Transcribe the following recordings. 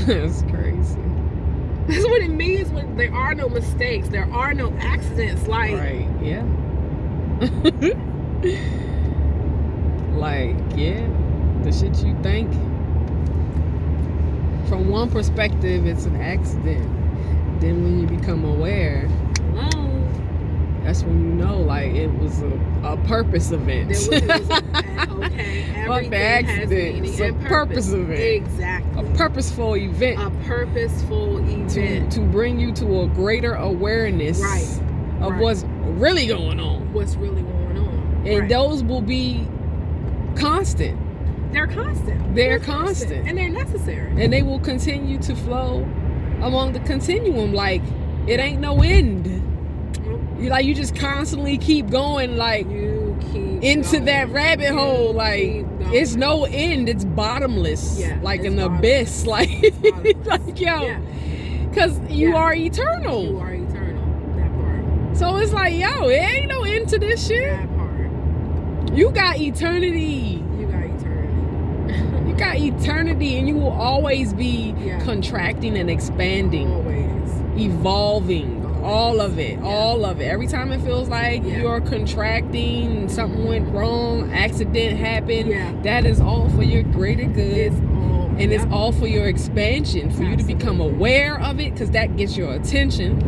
That's crazy. That's what it means when there are no mistakes, there are no accidents. Like, right, yeah. Like, yeah, the shit you think from one perspective it's an accident. Then when you become aware, that's when you know, like, it was a purpose event. Okay, everything has meaning. It's a purpose event. Exactly. A purposeful event. A purposeful event. To bring you to a greater awareness of what's really going on. What's really going on. And those will be constant. They're constant. They're constant. And they're necessary. And they will continue to flow along the continuum. Like, it ain't no end. You just constantly keep going, like, you keep into going. that rabbit hole. Like, it's no end. It's bottomless. Yeah, like it's an bottomless. Abyss. Like, like, yo. Because you are eternal. You are eternal. That part. So it's like, yo, it ain't no end to this shit. That part. You got eternity. You got eternity. You got eternity, and you will always be contracting and expanding. Always. Evolving. All of it. Every time it feels like you're contracting, something went wrong, accident happened, that is all for your greater good. It's all for your expansion, for you to become aware of it, because that gets your attention.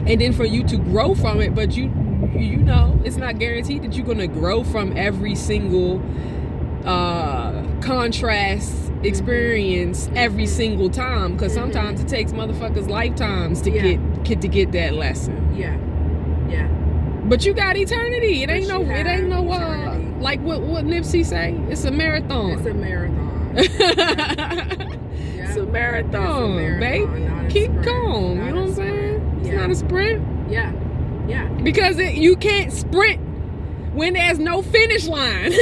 And then for you to grow from it. But you know, it's not guaranteed that you're going to grow from every single contrast experience every single time, because sometimes it takes motherfuckers lifetimes to get that lesson. But you got eternity. It ain't no like what Nipsey say, it's a marathon. It's a marathon. It's a marathon, baby. Keep going. You know what I'm saying? It's not a sprint. Because you can't sprint when there's no finish line.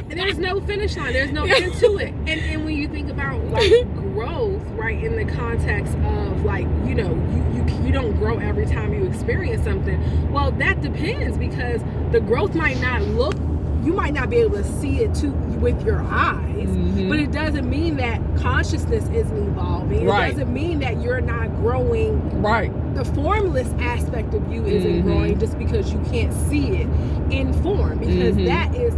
There's no finish line. There's no end to it. And when you think about, like, growth, right, in the context of, like, you know, you don't grow every time you experience something. Well, that depends, because the growth might not look, you might not be able to see it with your eyes, but it doesn't mean that consciousness isn't evolving. It doesn't mean that you're not growing. The formless aspect of you isn't growing just because you can't see it in form, because that is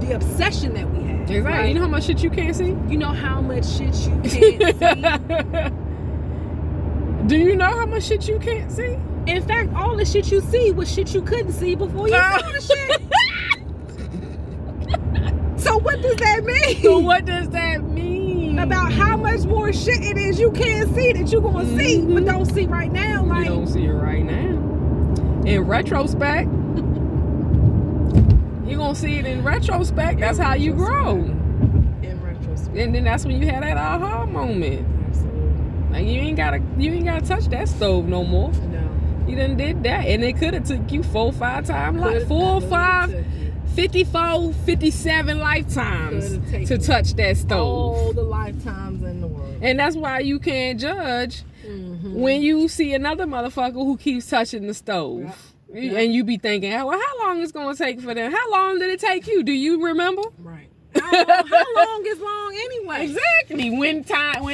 the obsession that we have. Exactly. Right? You know how much shit you can't see? You know how much shit you can't see? Do you know how much shit you can't see? In fact, all the shit you see was shit you couldn't see before you saw the shit. So what does that mean? About how much more shit it is you can't see that you're going to see, but don't see right now. Like, you don't see it right now. In retrospect, you're going to see it in retrospect. That's how you grow. In retrospect. And then that's when you had that aha moment. Like, you ain't gotta touch that stove no more. No. You done did that. And it could have took you 4 or 5 times. Like 4 or 5, 54, 57 lifetimes to touch that stove. All the lifetimes in the world. And that's why you can't judge when you see another motherfucker who keeps touching the stove. And you be thinking, well, how long is it going to take for them? How long did it take you? Do you remember? Right. How long is long anyway? Exactly. When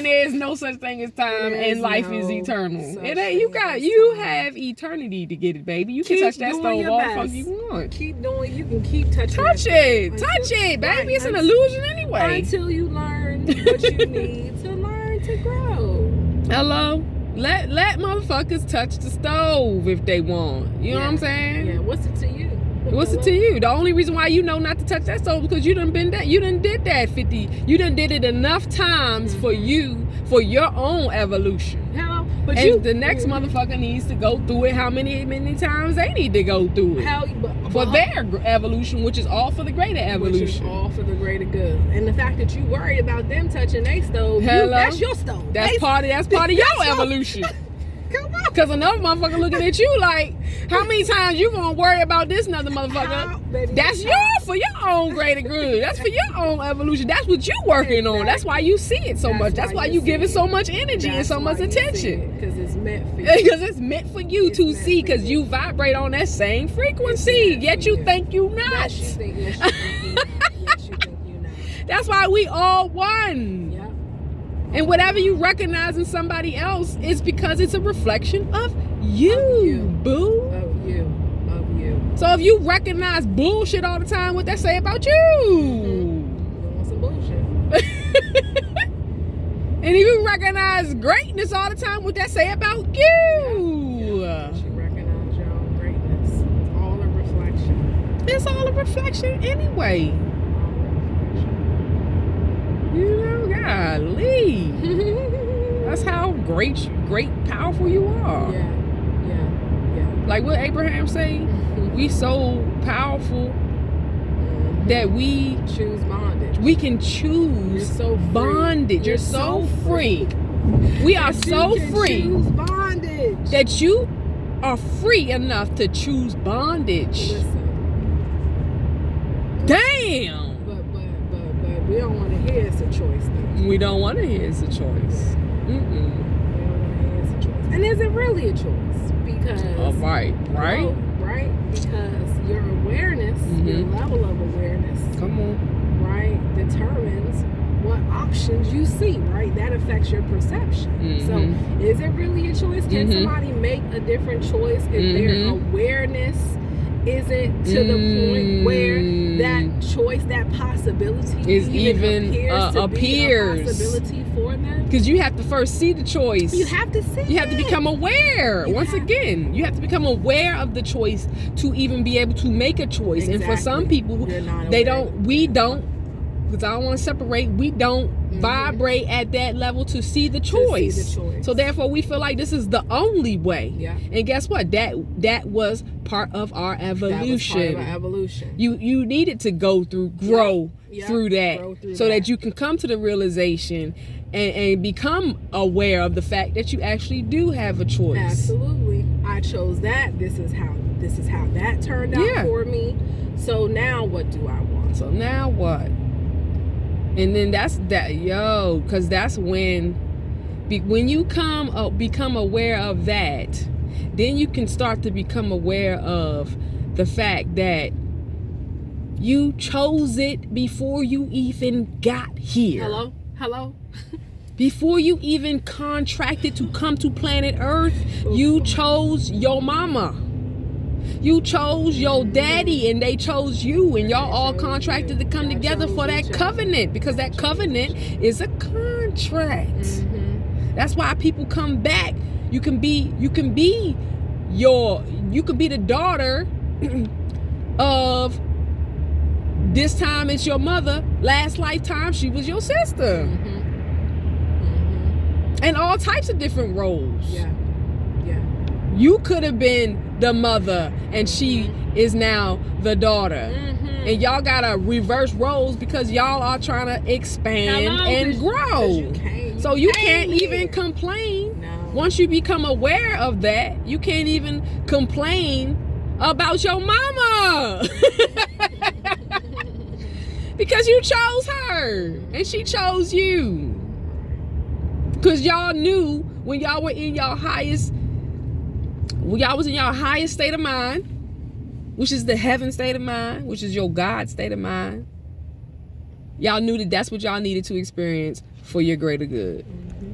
there is no such thing as time and life is eternal. It ain't. You have eternity to get it, baby. You can touch that stove all the fuck you want. Keep doing. You can keep touching. Touch it, baby. It's an illusion anyway. Until you learn what you need to learn to grow. Hello. Let motherfuckers touch the stove if they want. You know what I'm saying? Yeah. What's it to you? What's it to you? The only reason why you know not to touch that stove is because you done did that. You done did it enough times for your own evolution. Hello? But the next motherfucker needs to go through it how many times they need to go through it. For their evolution, which is all for the greater evolution. Which is all for the greater good. And the fact that you worried about them touching their stove, that's your stove. That's part of your evolution. Come on. Because another motherfucker looking at you like, how many times you gonna worry about this another motherfucker? That's for your own greater good. That's for your own evolution. That's what you working on. That's why you see it so much. That's why you give it so much energy and so much attention. Because it's meant for you. Because it's meant for you to see, because you vibrate on that same frequency. Yet you think you not. Yes, you think you not. That's why we all one. Yep. And whatever you recognize in somebody else is because it's a reflection of you, boo. Of you. So if you recognize bullshit all the time, what that say about you? You want some bullshit. And if you recognize greatness all the time, what that say about you? Yeah. You recognize your own greatness. It's all a reflection. It's all a reflection anyway. You know, golly. That's how great, powerful you are. Yeah. Like what Abraham say, we so powerful that we choose bondage. We can choose bondage. You're so free. We are so free. Choose bondage. That you are free enough to choose bondage. Listen. Damn. But we don't want to hear it's a choice though. We don't want to hear it's a choice. We don't want to hear it's a choice. And is it really a choice? Because right. Because your awareness, your level of awareness, right, determines what options you see, right? That affects your perception. So is it really a choice? Can somebody make a different choice if their awareness isn't to the point where that choice, that possibility is even appears to be a possibility for them? Because you have to first see the choice. You have to see. You have to become aware. Once again, you have to become aware of the choice to even be able to make a choice. Exactly. And for some people, we don't, because I don't want to separate, we don't vibrate at that level to see the choice. So therefore we feel like this is the only way. Yeah. And guess what? That was part of our evolution. That was part of our evolution. You needed to grow through that, so that you can come to the realization and become aware of the fact that you actually do have a choice. Absolutely. I chose that. This is how that turned out for me. So now what do I want? So now what? And then because that's when you become aware of that, then you can start to become aware of the fact that you chose it before you even got here. Hello? Before you even contracted to come to planet Earth, you chose your mama. You chose your daddy, and they chose you, and y'all all contracted to come together for that covenant, because that covenant is a contract. That's why people come back. You can be the daughter of this time it's your mother, last lifetime she was your sister. And all types of different roles. Yeah. You could have been the mother and she is now the daughter. And y'all gotta reverse roles because y'all are trying to expand and grow. So you can't even complain. No. Once you become aware of that, you can't even complain about your mama. Because you chose her and she chose you. Because y'all knew when y'all were in y'all highest, when y'all was in your highest state of mind, which is the heaven state of mind, which is your God state of mind, y'all knew that that's what y'all needed to experience for your greater good,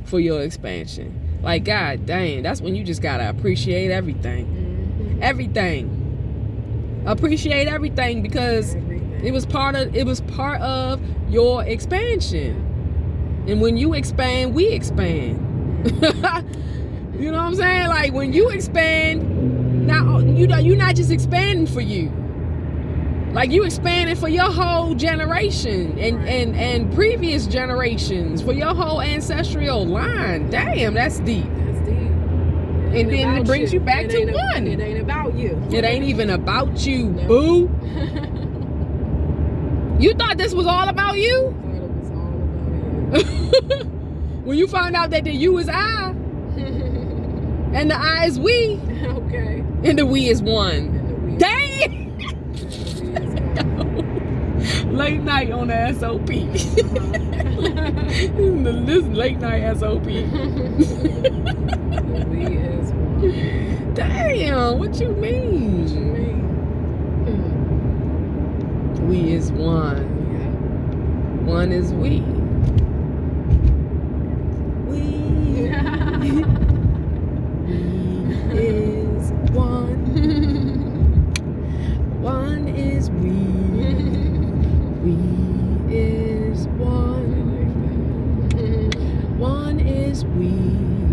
for your expansion. Like, God dang, that's when you just gotta appreciate everything. Everything. Appreciate everything, because it was part of your expansion. And when you expand, we expand. You know what I'm saying? Like, when you expand, now you're not just expanding for you. Like, you expanding for your whole generation and previous generations, for your whole ancestral line. Damn, that's deep. That's deep. And then it brings you back to one. It ain't about you. It ain't even about you, boo. You thought this was all about you? When you find out that the you is I and the I is we, okay, and the we is one. Dang! Late night on the S.O.P. This late night S.O.P. We Damn, what you mean? What you mean? We is one. Yeah. One is we. We is one. One is we. We is one. One is we.